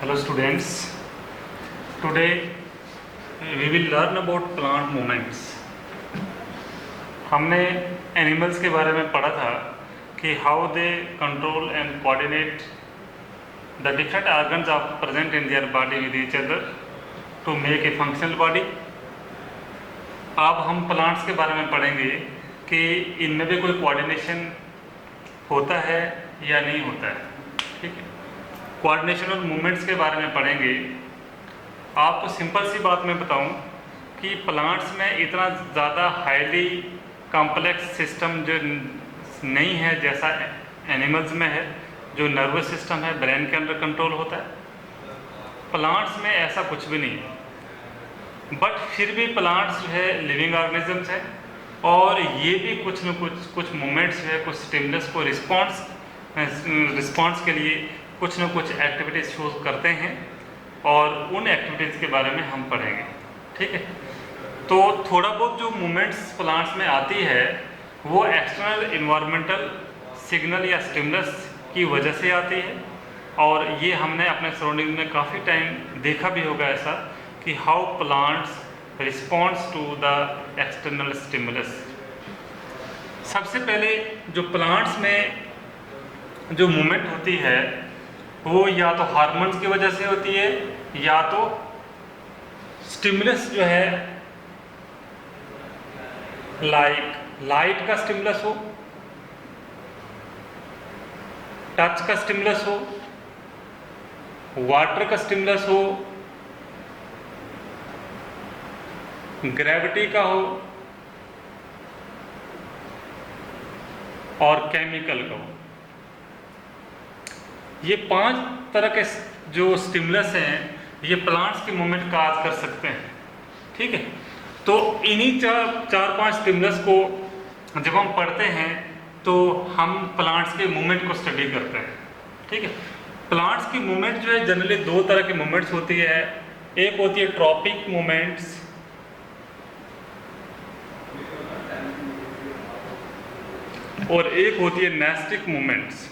Hello students, today we will learn about plant movements. हमने animals के बारे में पढ़ा था कि how they control and coordinate the different organs are present in their body with each other to make a functional body. अब हम plants के बारे में पढ़ेंगे कि इनमें भी कोई कोऑर्डिनेशन होता है या नहीं होता है. ठीक है, कोऑर्डिनेशन और मूवमेंट्स के बारे में पढ़ेंगे. आपको सिंपल सी बात मैं बताऊं कि प्लांट्स में इतना ज़्यादा हाईली कॉम्प्लेक्स सिस्टम जो नहीं है जैसा एनिमल्स में है, जो नर्वस सिस्टम है ब्रेन के अंदर कंट्रोल होता है. प्लांट्स में ऐसा कुछ भी नहीं है. बट फिर भी प्लांट्स जो है लिविंग ऑर्गेनिजम्स है और ये भी कुछ न कुछ मूवमेंट्स है, कुछ स्टिमुलस को रिस्पॉन्स के लिए कुछ न कुछ एक्टिविटीज़ शो करते हैं और उन एक्टिविटीज़ के बारे में हम पढ़ेंगे. ठीक है, तो थोड़ा बहुत जो मूवमेंट्स प्लांट्स में आती है वो एक्सटर्नल इन्वायरमेंटल सिग्नल या स्टिमुलस की वजह से आती है. और ये हमने अपने सराउंडिंग में काफ़ी टाइम देखा भी होगा ऐसा कि how plants responds to the external stimulus. सबसे पहले जो प्लांट्स में जो मूवमेंट होती है वो या तो हार्मोन्स की वजह से होती है या तो स्टिमुलस जो है लाइट का स्टिमुलस हो, टच का स्टिमुलस हो, वाटर का स्टिमुलस हो, ग्रेविटी का हो और केमिकल का हो. ये 5 तरह के जो स्टिमुलस हैं ये प्लांट्स की मूवमेंट काज कर सकते हैं. ठीक है, तो इन्हीं 4-5 स्टिमुलस को जब हम पढ़ते हैं तो हम प्लांट्स के मूवमेंट को स्टडी करते हैं. ठीक है, प्लांट्स की मूवमेंट जो है जनरली 2 तरह की मूवमेंट्स होती है. एक होती है ट्रॉपिक मूवमेंट्स और एक होती है nastic movements.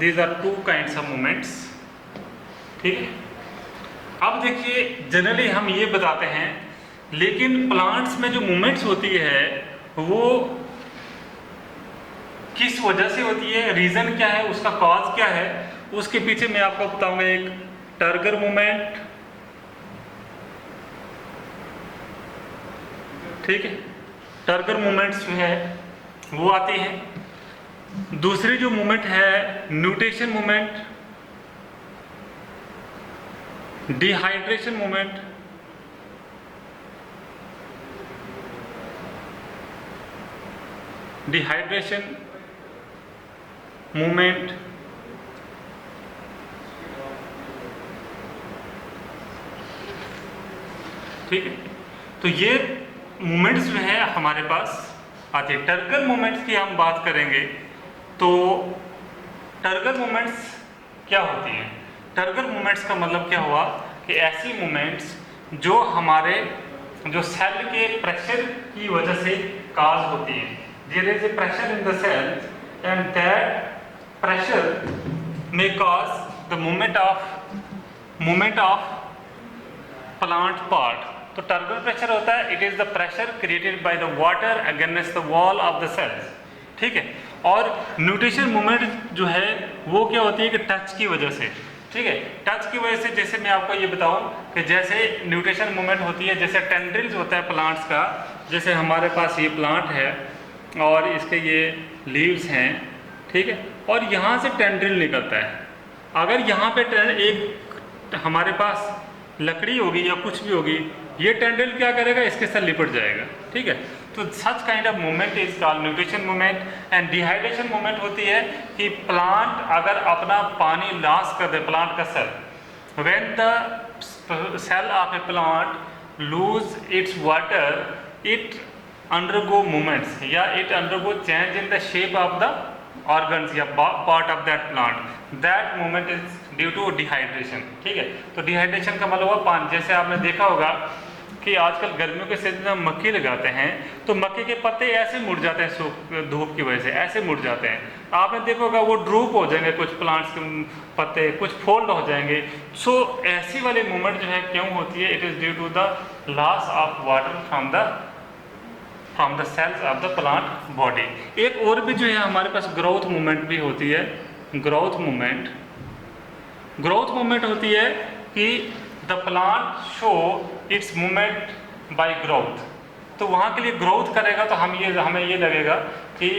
These are 2 kinds of movements. ठीक है, अब देखिए जनरली हम ये बताते हैं लेकिन प्लांट्स में जो मूवमेंट्स होती है वो किस वजह से होती है, रीजन क्या है, उसका कॉज क्या है, उसके पीछे मैं आपको बताऊंगा. एक टर्गर मूवमेंट, ठीक है, टर्गर मूवमेंट्स जो है वो आती है. दूसरी जो मूवमेंट है nutrition movement, dehydration movement, movement ठीक है. तो ये मूवमेंट्स जो है हमारे पास आती है. टर्गर मूवमेंट्स की हम बात करेंगे तो टर्गर मूवमेंट्स क्या होती हैं. टर्गर मूवमेंट्स का मतलब क्या हुआ कि ऐसी मूवमेंट्स जो हमारे जो सेल के प्रेशर की वजह से काज होती हैं. There is a pressure in the cell and that pressure may cause the movement of plant part. तो टर्गर प्रेशर होता है, it is the pressure created by the water against the wall of the cells. ठीक है, और nutrition movement जो है वो क्या होती है कि टच की वजह से. ठीक है, टच की वजह से जैसे मैं आपको ये बताऊं कि जैसे न्यूट्रिशन मूवमेंट होती है, जैसे टेंड्रिल्स होता है प्लांट्स का. जैसे हमारे पास ये प्लांट है और इसके ये लीव्स हैं. ठीक है, और यहाँ से टेंड्रिल निकलता है. अगर यहाँ पे एक हमारे पास लकड़ी होगी या कुछ भी होगी, ये टेंड्रिल क्या करेगा, इसके साथ लिपट जाएगा. ठीक है, तो such kind of movement is called nutrition movement. And dehydration movement होती है कि प्लांट अगर अपना पानी लॉस कर दे, प्लांट का cell, when the cell of a plant lose its water, it undergo movements या it undergo change in the shape of the organs या part of that plant. That movement is due to dehydration. ठीक है, तो dehydration का मतलब हुआ पानी. जैसे आपने देखा होगा कि आजकल गर्मियों के सीजन में मक्की लगाते हैं तो मक्के के पत्ते ऐसे मुड़ जाते हैं धूप की वजह से, ऐसे मुड़ जाते हैं। आपने देखा होगा वो ड्रूप हो जाएंगे, कुछ प्लांट्स के पत्ते कुछ फोल्ड हो जाएंगे। सो ऐसी वाली मूवमेंट जो है क्यों होती है? It is due to the loss of water from the cells of the plant body. एक और भी जो है हमारे पास ग्रोथ मूवमेंट भी होती है। ग्रोथ मूवमेंट होती है कि the plant show it's movement by growth. तो वहाँ के लिए ग्रोथ करेगा तो हमें ये लगेगा कि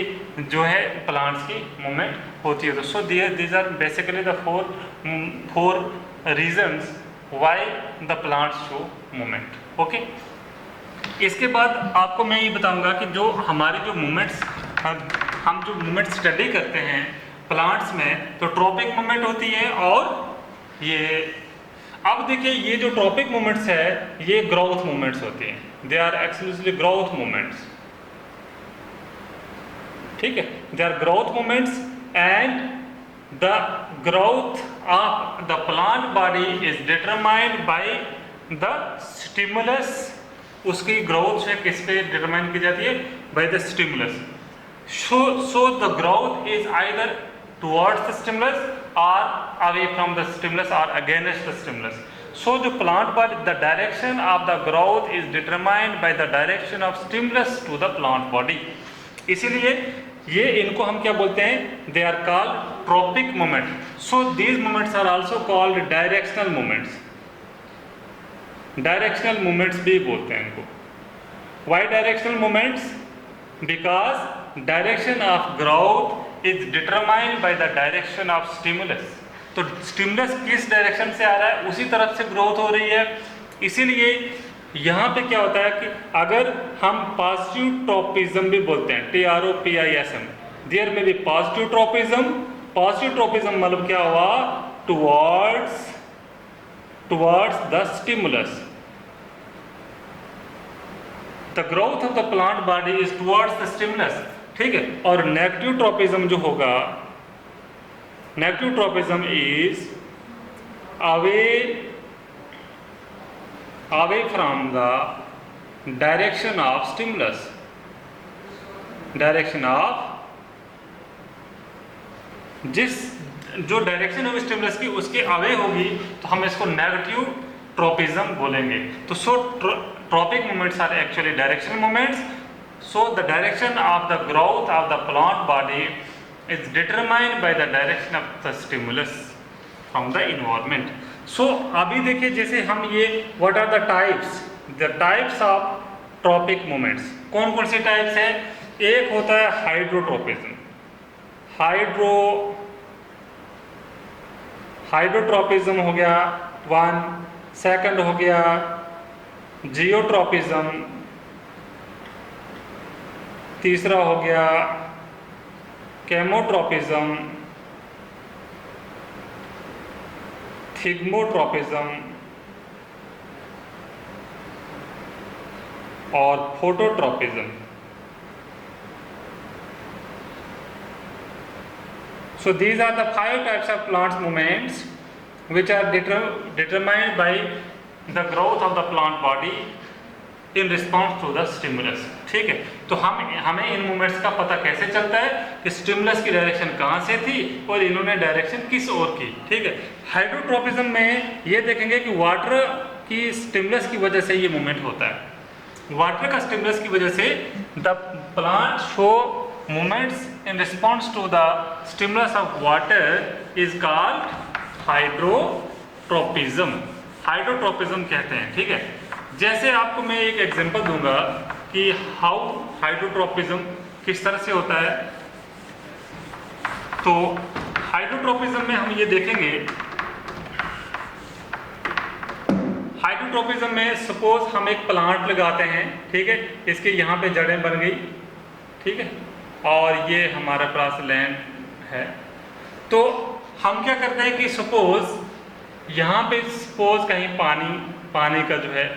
जो है प्लांट्स की मूवमेंट होती है। तो so these are basically the four reasons why the plants show movement. Okay, इसके बाद आपको मैं ये बताऊंगा कि जो हमारी जो मूवमेंट्स हम जो मूवमेंट स्टडी करते हैं प्लांट्स में, तो ट्रॉपिक मूवमेंट होती है और ये अब देखिए ये जो ट्रॉपिक मूवमेंट्स है ये ग्रोथ मूवमेंट्स होती हैं। They are exclusively growth movements, ठीक है। They are growth movements and the growth of the plant body is determined by the stimulus. उसकी ग्रोथ है किस पे डिटरमाइन की जाती है? By the stimulus. So the growth is either towards the stimulus or away from the stimulus or against the stimulus. So the plant body, the direction of the growth is determined by the direction of stimulus to the plant body. इसीलिए ये इनको हम क्या बोलते हैं? They are called tropic movement. So these movements are also called directional movements. Directional movements भी बोलते हैं इनको। Why directional movements? Because direction of growth is determined by the direction of stimulus. तो स्टिमुलस किस डायरेक्शन से आ रहा है उसी तरफ से ग्रोथ हो रही है। इसीलिए यहाँ पे क्या होता है कि अगर हम पॉजिटिव ट्रोपिज्म भी बोलते हैं, TROPISM, देयर में भी पॉजिटिव ट्रोपिज्म मतलब क्या हुआ? Towards the stimulus. The growth of the plant body is towards the stimulus, ठीक है। और नेगेटिव ट्रोपिज्म जो होगा, negative tropism is away from the direction of stimulus. Direction of जो डायरेक्शन होगी स्टिमुलस की उसके अवे होगी तो हम इसको नेगेटिव ट्रोपिज्म बोलेंगे। तो so tropic movements are actually directional movements. So the direction of the growth of the plant body is determined by the direction of the stimulus from the environment. So अभी देखिए जैसे हम ये what are the types of tropic movements? कौन कौन सी types है? एक होता है हाइड्रोट्रोपिज्म। हाइड्रोट्रोपिज्म हो गया वन। सेकंड हो गया जियोट्रोपिज्म। तीसरा हो गया केमोट्रोपिज्म, थिग्मोट्रोपिज्म और phototropism. So these are the 5 types of plants movements which are determined by the growth of the plant body in response to the stimulus, ठीक है। तो हमें इन मूवमेंट्स का पता कैसे चलता है कि स्टिमुलस की डायरेक्शन कहाँ से थी और इन्होंने डायरेक्शन किस ओर की, ठीक है। हाइड्रोट्रोपिज्म में ये देखेंगे कि वाटर की स्टिमुलस की वजह से ये मूवमेंट होता है। वाटर का स्टिमुलस की वजह से the plant show movements in response to the stimulus of water is called hydrotropism. Hydrotropism कहते हैं, ठीक है। जैसे आपको मैं एक एग्जांपल दूंगा कि हाउ हाइड्रोट्रोपिज्म किस तरह से होता है। तो हाइड्रोट्रोपिज्म में हम ये देखेंगे, हाइड्रोट्रोपिज्म में सपोज हम एक प्लांट लगाते हैं, ठीक है। इसके यहाँ पे जड़ें बन गई, ठीक है, और ये हमारा पास लैंड है। तो हम क्या करते हैं कि सपोज यहाँ पे सपोज कहीं पानी का जो है,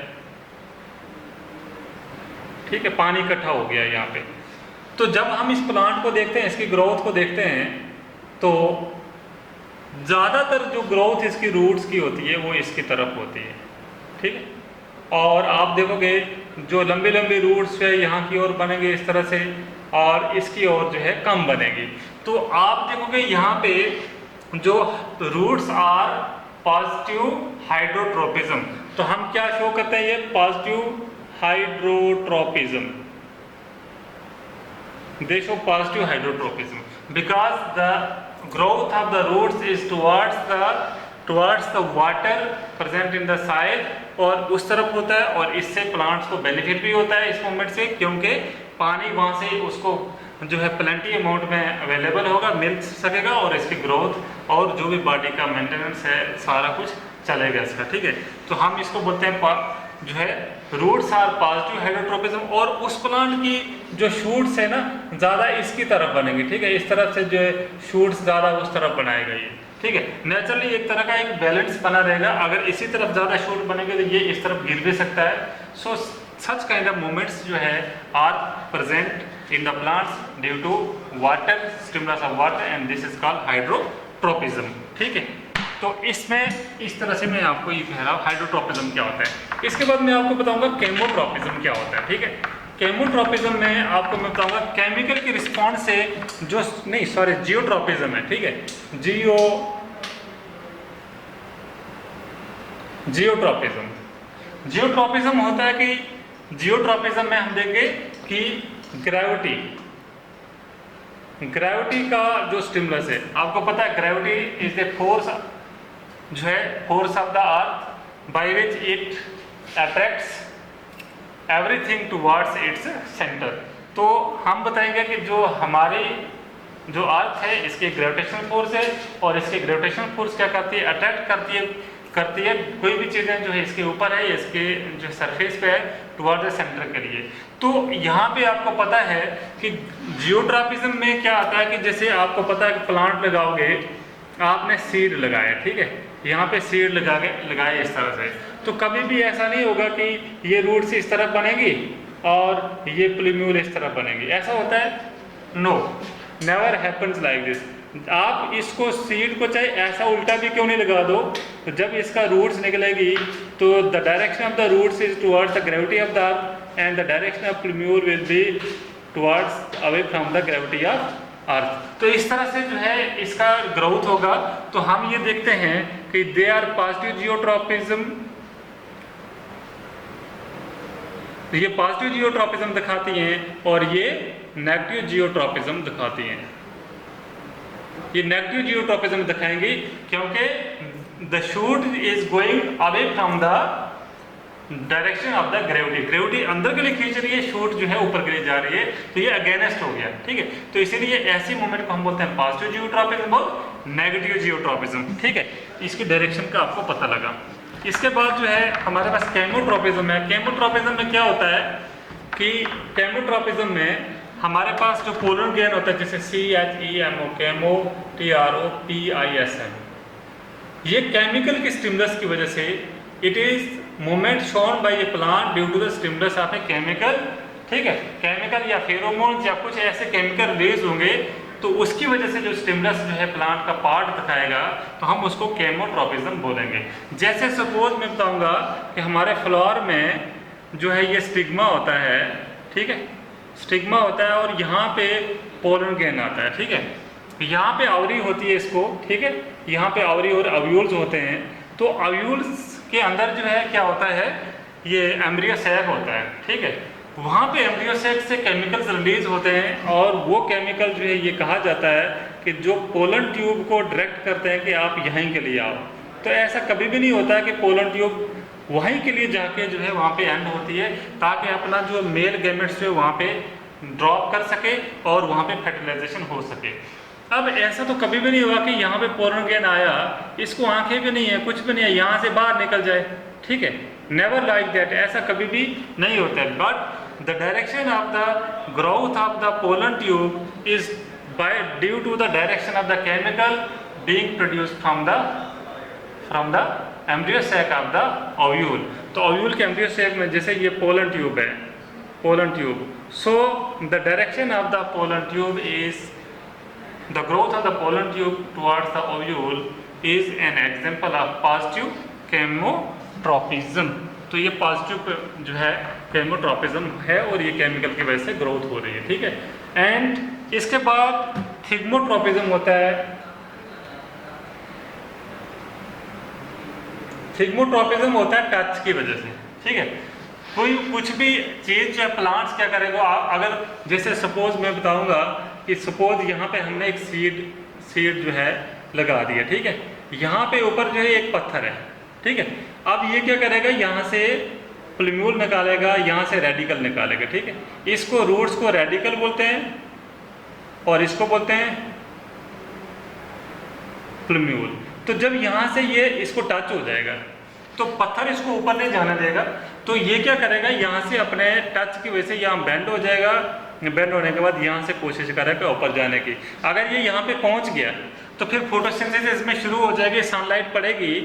ठीक है, पानी इकट्ठा हो गया यहाँ पे। तो जब हम इस प्लांट को देखते हैं, इसकी ग्रोथ को देखते हैं, तो ज़्यादातर जो ग्रोथ इसकी रूट्स की होती है वो इसकी तरफ होती है, ठीक है। और आप देखोगे जो लंबे लंबे रूट्स है यहाँ की ओर बनेंगे इस तरह से, और इसकी ओर जो है कम बनेगी। तो आप देखोगे यहाँ पे जो रूट्स आर पॉजिटिव हाइड्रोट्रोपिज्म, तो हम क्या शो करते हैं, ये positive hydrotropism, they show positive hydrotropism because the growth of the roots is towards the water present in the soil, और उस तरफ होता है, और इससे प्लांट्स को बेनिफिट भी होता है इस मूवमेंट से, क्योंकि पानी वहाँ से उसको जो है प्लेंटी अमाउंट में अवेलेबल होगा, मिल सकेगा, और इसकी ग्रोथ और जो भी बॉडी का मेंटेनेंस है सारा कुछ चलेगा इसका, ठीक है। तो हम इसको बोलते हैं जो है रूट्स आर पॉजिटिव हाइड्रोट्रोपिज्म, और उस प्लांट की जो शूट्स है ना ज़्यादा इसकी तरफ बनेंगे, ठीक है, इस तरफ से जो है शूट्स ज़्यादा उस तरफ बनाएगा ये, ठीक है। नेचुरली एक तरह का एक बैलेंस बना रहेगा, अगर इसी तरफ ज़्यादा शूट बनेंगे तो ये इस तरफ गिर भी सकता है। So such kind of movements जो है are present in the plants due to water, stimulus of water, and this is called hydrotropism, ठीक है। तो इसमें इस तरह से मैं आपको ये कह रहा हूँ हाइड्रोट्रोपिज्म क्या होता है। इसके बाद मैं आपको बताऊंगा केमोट्रोपिज्म क्या होता है, ठीक है। केमोट्रोपिज्म में आपको मैं बताऊंगा केमिकल की रिस्पॉन्स से जो नहीं सॉरी जियोट्रोपिज्म है, ठीक है, जियोट्रोपिज्म होता है कि जियोट्रोपिज्म में हम देंगे कि ग्रेविटी का जो स्टिमुलस है, आपको पता है ग्रेविटी इज द फोर्स जो है force of the earth by which it attracts everything towards its centre. तो हम बताएंगे कि जो हमारी जो अर्थ है इसकी ग्रेविटेशनल फोर्स है, और इसकी ग्रेविटेशनल फोर्स क्या करती है, अट्रैक्ट करती है कोई भी चीज़ें जो है इसके ऊपर है, इसके जो सरफेस पे है टुवर्ड द सेंटर के लिए। तो यहाँ पे आपको पता है कि जियोट्रोपिज्म में क्या आता है कि जैसे आपको पता है कि प्लांट लगाओगे, आपने सीड लगाया, ठीक है, यहाँ पे सीड लगाए इस तरह से, तो कभी भी ऐसा नहीं होगा कि ये रूट्स इस तरफ बनेगी और ये प्लूम्यूल इस तरफ बनेगी, ऐसा होता है? No, never happens like this. आप इसको सीड को चाहे ऐसा उल्टा भी क्यों नहीं लगा दो, तो जब इसका रूट्स निकलेगी तो the direction of the roots is towards the gravity of the earth, and the direction of plumule will be towards away from the gravity of earth. तो इस तरह से जो है इसका ग्रोथ होगा। तो हम ये देखते हैं कि दे आर पॉजिटिव जियोट्रोपिज्म, ये पॉजिटिव जियोट्रोपिज्म दिखाती हैं, और ये नेगेटिव जियोट्रोपिज्म दिखाती हैं। ये नेगेटिव जियोट्रोपिज्म दिखाएंगी क्योंकि the shoot is going away from the direction of the gravity अंदर के लिए खींच रही है, शूट जो है ऊपर के लिए जा रही है, तो ये अगेंस्ट हो गया, ठीक है। तो इसीलिए ऐसी मूवमेंट को हम बोलते हैं पॉजिटिव जियोट्रोपिज्म और नेगेटिव जियोट्रोपिज्म, ठीक है। इसकी डायरेक्शन का आपको पता लगा। इसके बाद जो है हमारे पास केमोट्रोपिज्म है। केमोट्रोपिज्म में क्या होता है कि केमोट्रोपिज्म में हमारे पास जो पोलर गेन होता है, जैसे CHEMO, केमो, TROPISM, ये केमिकल की स्टिमुलस की वजह से it is movement shown bye A plant due to the stimulus of a chemical, ठीक है, केमिकल या फेरोमोन्स या कुछ ऐसे केमिकल रिलीज होंगे, तो उसकी वजह से जो स्टिमुलस जो है प्लांट का पार्ट दिखाएगा, तो हम उसको केमोट्रोपिज्म बोलेंगे। जैसे सपोज मैं बताऊंगा कि हमारे फ्लावर में जो है ये स्टिग्मा होता है, ठीक है, स्टिग्मा होता है, और यहाँ पे पोलन गेन आता है, ठीक है, यहाँ पे आवरी होती है इसको, ठीक है, यहाँ पे आवरी और अव्यूल्स होते हैं। तो अव्यूल्स के अंदर जो है क्या होता है, ये एम्ब्रियो सैक होता है, ठीक है, वहाँ पे एम्ब्रियो सैक से केमिकल्स रिलीज होते हैं, और वो केमिकल जो है ये कहा जाता है कि जो पोलन ट्यूब को डायरेक्ट करते हैं कि आप यहीं के लिए आओ। तो ऐसा कभी भी नहीं होता है कि पोलन ट्यूब वहीं के लिए जाके जो है वहाँ पे एंड होती है, ताकि अपना जो मेल गैमेट्स जो है वहाँ पे ड्रॉप कर सके और वहाँ पे फर्टिलाइजेशन हो सके। अब ऐसा तो कभी भी नहीं हुआ कि यहाँ पे पोलन गेन आया, इसको आंखें भी नहीं है, कुछ भी नहीं है, यहाँ से बाहर निकल जाए, ठीक है, नेवर लाइक दैट, ऐसा कभी भी नहीं होता है। But the direction of the growth of the pollen tube is by due to the direction of the chemical being produced from the embryo sac of the ovule. तो ovule के embryo sac में जैसे ये pollen tube है, pollen tube, so the direction of the pollen tube is the growth of the pollen tube towards the ovule is an example of positive chemotropism, तो ये positive जो है केमोट्रॉपिज्म है और ये केमिकल की वजह से ग्रोथ हो रही है, ठीक है। एंड इसके बाद थिग्मोट्रॉपिज्म होता है। थिग्मोट्रॉपिज्म होता है टच की वजह से, ठीक है। कोई कुछ भी चीज या प्लांट्स क्या करेगा, अगर जैसे सपोज मैं बताऊंगा कि सपोज यहाँ पे हमने एक सीड जो है लगा दिया, ठीक है। यहाँ पे ऊपर जो है एक पत्थर है, ठीक है। अब ये क्या करेगा, यहाँ से प्लूम्यूल निकालेगा, यहाँ से रेडिकल निकालेगा, ठीक है। इसको रूट्स को रेडिकल बोलते हैं और इसको बोलते हैं प्लूम्यूल। तो जब यहाँ से ये इसको टच हो जाएगा तो पत्थर इसको ऊपर नहीं जाने देगा, तो ये क्या करेगा, यहाँ से अपने टच की वजह से यहाँ बेंड हो जाएगा। बेंड होने के बाद यहाँ से कोशिश करेगा ऊपर जाने की। अगर ये यहाँ पे पहुँच गया तो फिर फोटोसिंथेसिस इसमें शुरू हो जाएगी, सनलाइट पड़ेगी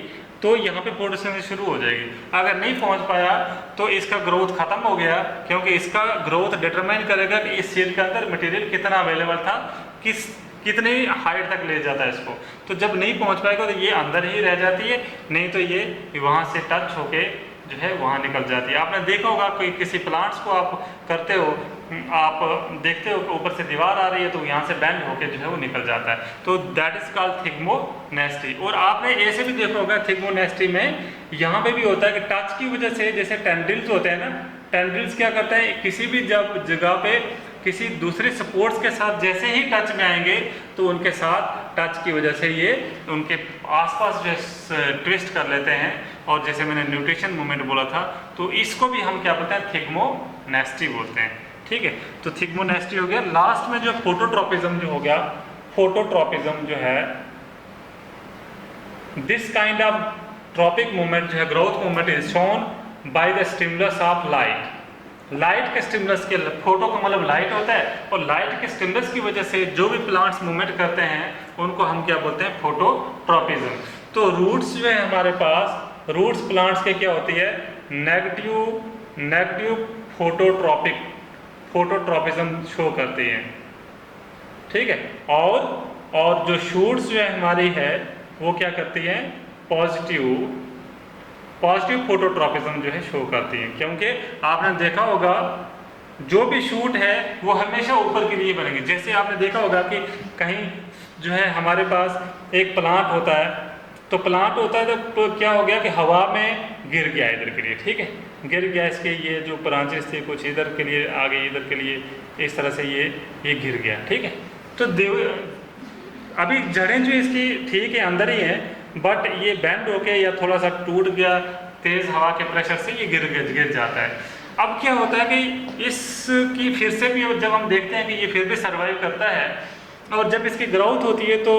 तो यहाँ पे फोटोसिंथेसिस शुरू हो जाएगी। अगर नहीं पहुँच पाया तो इसका ग्रोथ खत्म हो गया, क्योंकि इसका ग्रोथ डिटरमाइन करेगा कि इस सीड के अंदर मटेरियल कितना अवेलेबल था, कितनी हाइट तक ले जाता है इसको। तो जब नहीं पहुंच पाएगा तो ये अंदर ही रह जाती है, नहीं तो ये वहाँ से टच होके जो है वहाँ निकल जाती है। आपने देखा होगा कोई किसी प्लांट्स को आप करते हो, आप देखते हो ऊपर से दीवार आ रही है तो यहाँ से बेंड होके जो है वो निकल जाता है, तो दैट इज कॉल्ड थिग्मोनेस्टी। और आपने ऐसे भी देखा होगा थिग्मोनेस्टी में यहाँ पे भी होता है कि टच की वजह से, जैसे टेंड्रिल्स होते हैं ना, टेंड्रिल्स क्या करते हैं, किसी भी जब जगह पे किसी दूसरे सपोर्ट्स के साथ जैसे ही टच में आएंगे तो उनके साथ टच की वजह से ये उनके आसपास जो ट्विस्ट कर लेते हैं, और जैसे मैंने न्यूट्रिशन मूवमेंट बोला था तो इसको भी हम क्या बोलते हैं, थिग्मोनेस्टी बोलते हैं, ठीक है। तो थिग्मोनेस्टी हो गया। लास्ट में जो फोटोट्रॉपिज्म जो हो गया, फोटोट्रॉपिज्म जो है, this kind of tropic movement जो है, growth movement is shown by the stimulus of light. Light के स्टिमुलस के, फोटो का मतलब लाइट होता है, और लाइट के स्टिमुलस की वजह से जो भी प्लांट्स मूवमेंट करते हैं उनको हम क्या बोलते हैं, फोटोट्रॉपिज्म। तो रूट्स जो है हमारे पास, रूट्स प्लांट्स के क्या होती है, नेगेटिव फोटोट्रॉपिज्म शो करती हैं, ठीक है। और जो शूट्स जो है हमारी है वो क्या करती हैं, पॉजिटिव फोटोट्रॉपिज्म जो है शो करती हैं, क्योंकि आपने देखा होगा जो भी शूट है वो हमेशा ऊपर के लिए बनेंगे। जैसे आपने देखा होगा कि कहीं जो है हमारे पास एक प्लांट होता है, तो प्लांट होता है तो क्या हो गया कि हवा में गिर गया इधर के लिए, ठीक है, गिर गया, इसके ये जो ब्रांचेस थे कुछ इधर के लिए आ गई, इधर के लिए, इस तरह से ये गिर गया, ठीक है। तो अभी जड़ें जो इसकी ठीक है अंदर ही हैं, बट ये बैंड होके या थोड़ा सा टूट गया तेज हवा के प्रेशर से, ये गिर जाता है। अब क्या होता है कि इसकी फिर से भी जब हम देखते हैं कि ये फिर भी सर्वाइव करता है, और जब इसकी ग्रोथ होती है तो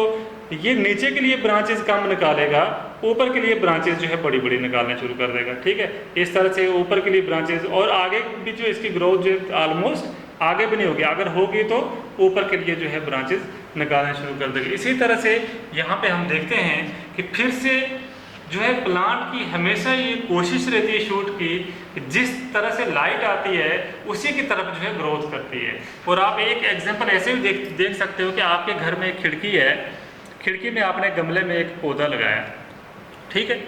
ये नीचे के लिए ब्रांचेस कम निकालेगा, ऊपर के लिए ब्रांचेस जो है बड़ी बड़ी निकालने शुरू कर देगा, ठीक है। इस तरह से ऊपर के लिए ब्रांचेस, और आगे भी जो इसकी ग्रोथ जो ऑलमोस्ट आगे भी नहीं होगी, अगर होगी तो ऊपर के लिए जो है ब्रांचेस निकालना शुरू कर देगी। इसी तरह से यहाँ पे हम देखते हैं कि फिर से जो है प्लांट की हमेशा ये कोशिश रहती है शूट की, जिस तरह से लाइट आती है उसी की तरफ जो है ग्रोथ करती है। और आप एक एग्जांपल ऐसे भी देख सकते हो कि आपके घर में एक खिड़की है, खिड़की में आपने गमले में एक पौधा लगाया, ठीक है,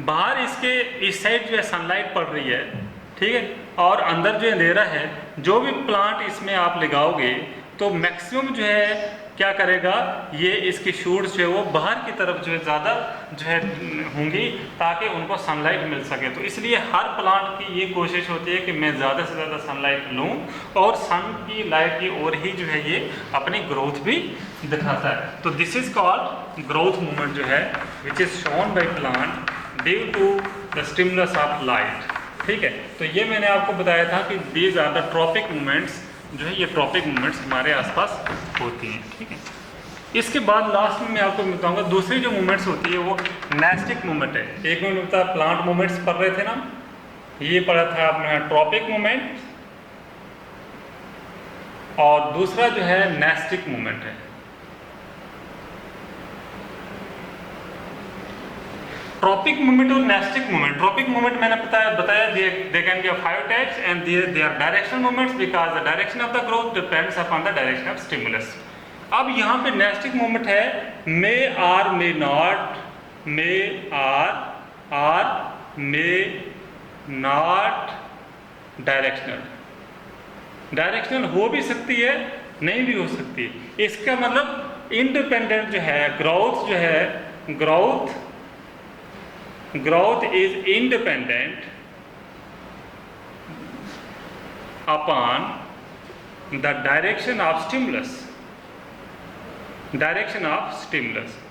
बाहर इसके इस साइड जो है सनलाइट पड़ रही है, ठीक है, और अंदर जो अंधेरा है, जो भी प्लांट इसमें आप लगाओगे तो मैक्सिमम जो है क्या करेगा, ये इसकी शूट्स जो है वो बाहर की तरफ जो है ज़्यादा जो है होंगी ताकि उनको सनलाइट मिल सके। तो इसलिए हर प्लांट की ये कोशिश होती है कि मैं ज़्यादा से ज़्यादा सनलाइट लूँ, और सन की लाइट की ओर ही जो है ये अपनी ग्रोथ भी दिखाता है। तो this is called growth movement जो है which is shown by plant due to the stimulus of light, ठीक है। तो ये मैंने आपको बताया था कि these are the tropic movements, जो है ये ट्रॉपिक मूवमेंट्स हमारे आसपास होती हैं, ठीक है। इसके बाद लास्ट में मैं आपको बताऊंगा दूसरी जो मूवमेंट्स होती है वो नेस्टिक मूवमेंट है। एक में होता है प्लांट मूवमेंट्स पढ़ रहे थे ना, ये पढ़ा था आपने ट्रॉपिक मूवमेंट, और दूसरा जो है नेस्टिक मूवमेंट है। ट्रॉपिक मूवमेंट और नेस्टिक मूवमेंट, ट्रॉपिक मूवमेंट मैंने बताया they can be of 5 types and they are directional movements because the direction of the growth depends upon the direction of stimulus. अब यहाँ पे नेस्टिक मूवमेंट है may or may not, may or may not directional. Directional हो भी सकती है, नहीं भी हो सकती है। इसका मतलब इंडिपेंडेंट जो है ग्रोथ जो है, growth is independent upon the direction of stimulus. Direction of stimulus,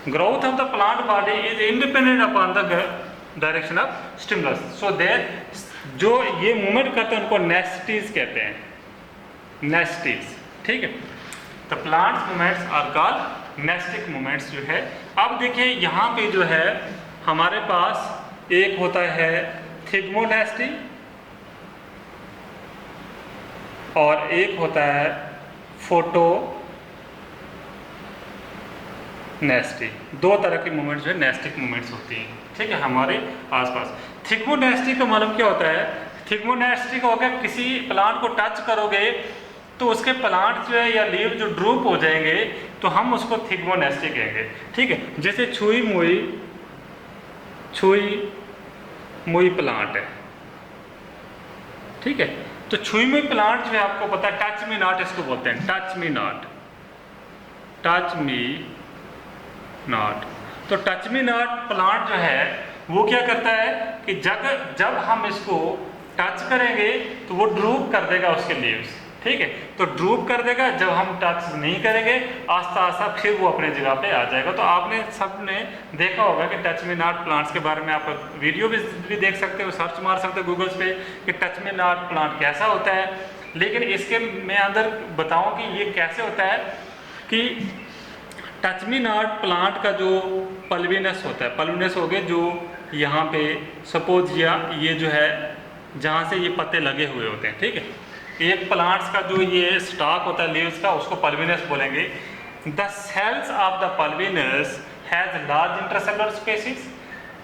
growth of the plant body is independent upon the direction of stimulus. So there जो ये मूवमेंट करते हैं उनको नेस्टीज कहते हैं, नेस्टीज, ठीक है। तो plants movements are called nastic movements जो है। अब देखिए यहाँ पे जो है हमारे पास एक होता है थिग्मोनेस्टी और एक होता है फोटो नेस्टी। दो तरह की मूवमेंट्स जो है नेस्टिक मूवमेंट्स होती हैं, ठीक है, हमारे आसपास। थिग्मोनेस्टी का मतलब क्या होता है? थिग्मोनेस्टी का हो गया किसी प्लांट को टच करोगे तो उसके प्लांट जो है या लीव जो ड्रूप हो जाएंगे तो हम उसको थिग्मोनेस्टी कहेंगे, ठीक है। जैसे छुई मुई प्लांट है, ठीक है। तो छुई मुई प्लांट जो है आपको पता है टच मी नॉट इसको बोलते हैं, touch me not, touch me not. तो टच मी नॉट प्लांट जो है वो क्या करता है कि जब हम इसको टच करेंगे तो वो ड्रूप कर देगा उसके लीव्स, ठीक है। तो ड्रूप कर देगा, जब हम टच नहीं करेंगे आस्ता आस्ता फिर वो अपने जगह पे आ जाएगा। तो आपने सबने देखा होगा कि टच मी नॉट प्लांट्स के बारे में आप वीडियो भी देख सकते हो, सर्च मार सकते हो गूगल्स पे कि टच मी नॉट प्लांट कैसा होता है। लेकिन इसके मैं अंदर बताऊं कि ये कैसे होता है कि टच मी नॉट प्लांट का जो पल्विनस होता है, पल्विनस हो गए जो यहाँ पे सपोज ये जो है जहाँ से ये पत्ते लगे हुए होते हैं, ठीक है। एक प्लांट्स का जो ये स्टॉक होता है लीव्स का उसको पल्विनस बोलेंगे। The cells of the pulvinus has large intercellular spaces,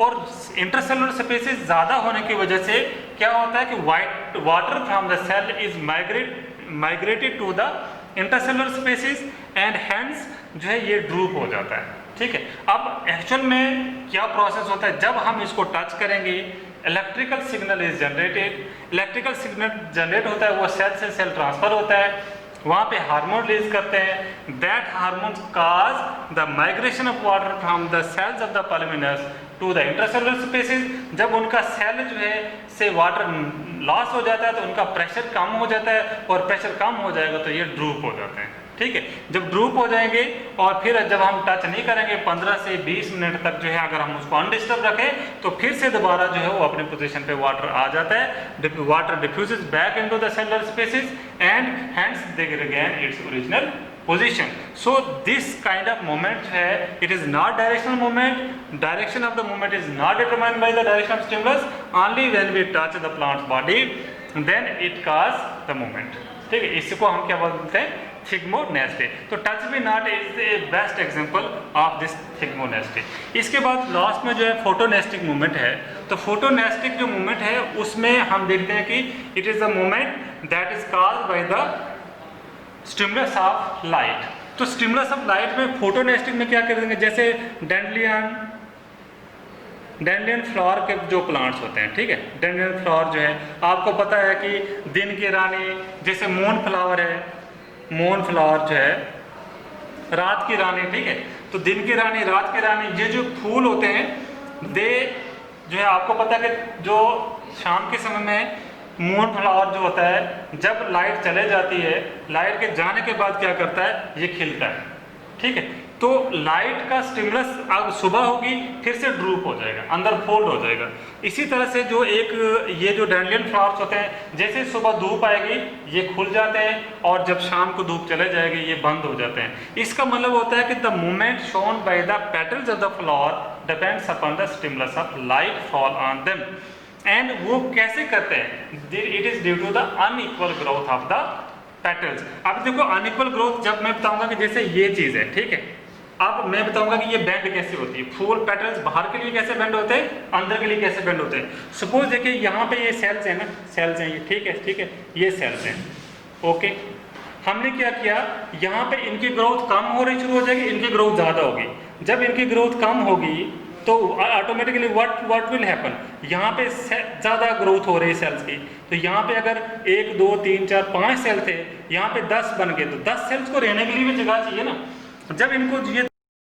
और इंटरसेलुलर स्पेसिस ज़्यादा होने की वजह से क्या होता है कि water from the cell is migrated to the intercellular spaces and hence जो है ये ड्रूप हो जाता है, ठीक है। अब एक्चुअल में क्या प्रोसेस होता है, जब हम इसको टच करेंगे electrical signal is generated. Electrical signal generate होता है, वो सेल से सेल ट्रांसफर होता है, वहाँ पे हार्मोन रिलीज करते हैं। That hormone cause the migration of water from the cells of the pulvinus to the intercellular spaces. जब उनका सेल जो है से वाटर लॉस हो जाता है तो उनका प्रेशर कम हो जाता है, और प्रेशर कम हो जाएगा तो ये ड्रूप हो जाते हैं, ठीक है। जब ड्रूप हो जाएंगे और फिर जब हम टच नहीं करेंगे 15 से 20 मिनट तक जो है अगर हम उसको अनडिस्टर्ब रखें तो फिर से दोबारा जो है वो अपने पोजीशन पे वाटर आ जाता है। Water diffuses back into the cellular spaces and hence they regain its original position. So this kind of movement है, it is not directional movement. Direction of the movement is not determined by the direction of stimulus. Only when we touch the plant's body, then it cause the movement. ठीक है, इसको हम क्या बोलते हैं? Thigmonasty. तो touch me not is the best example of this thigmonasty. इसके बाद लास्ट में जो है फोटोनेस्टिक मूवमेंट है। तो फोटोनेस्टिक जो मूवमेंट है उसमें हम देखते हैं कि it is the movement that is caused by the stimulus of light. तो स्टिमुलस ऑफ लाइट में फोटोनेस्टिक में क्या कर देंगे, जैसे डैंडलियन फ्लावर के जो प्लांट्स होते हैं, ठीक है। डैंडलियन फ्लावर जो है आपको पता है कि दिन की रानी, जैसे मून फ्लावर है, मून फ्लावर जो है रात की रानी, ठीक है। तो दिन की रानी, रात की रानी, ये जो फूल होते हैं दे जो है आपको पता है कि जो शाम के समय में मून फ्लावर जो होता है जब लाइट चले जाती है, लाइट के जाने के बाद क्या करता है, ये खिलता है, ठीक है। तो लाइट का स्टिमुलस अब सुबह होगी फिर से ड्रूप हो जाएगा, अंदर फोल्ड हो जाएगा। इसी तरह से जो एक ये जो डैंडलियन फ्लावर्स होते हैं, जैसे सुबह धूप आएगी ये खुल जाते हैं और जब शाम को धूप चले जाएगी ये बंद हो जाते हैं। इसका मतलब होता है कि the movement shown by the petals of the flower depends upon the stimulus of light fall on them. And वो कैसे करते हैं, it is due to the unequal growth of the petals. अब देखो अनइक्वल ग्रोथ जब मैं बताऊंगा कि जैसे ये चीज है, ठीक है। अब मैं बताऊंगा कि ये बेंड कैसे होती है, फूल पेटल्स बाहर के लिए कैसे बेंड होते हैं, अंदर के लिए कैसे बेंड होते हैं। सपोज देखिए यहाँ पे ये सेल्स है ना, सेल्स हैं ये, ठीक है, ठीक है, ये सेल्स हैं, ओके। हमने क्या किया, यहाँ पे इनकी ग्रोथ कम हो रही शुरू हो जाएगी, इनकी ग्रोथ ज़्यादा होगी। जब इनकी ग्रोथ कम होगी तो ऑटोमेटिकली व्हाट विल हैपन, यहाँ पे ज़्यादा ग्रोथ हो रही है सेल्स की, तो यहाँ पे अगर 1 2 3 4 5 सेल थे, यहाँ पे 10 बन गए, तो 10 सेल्स को रहने के लिए भी जगह चाहिए ना। जब इनको ये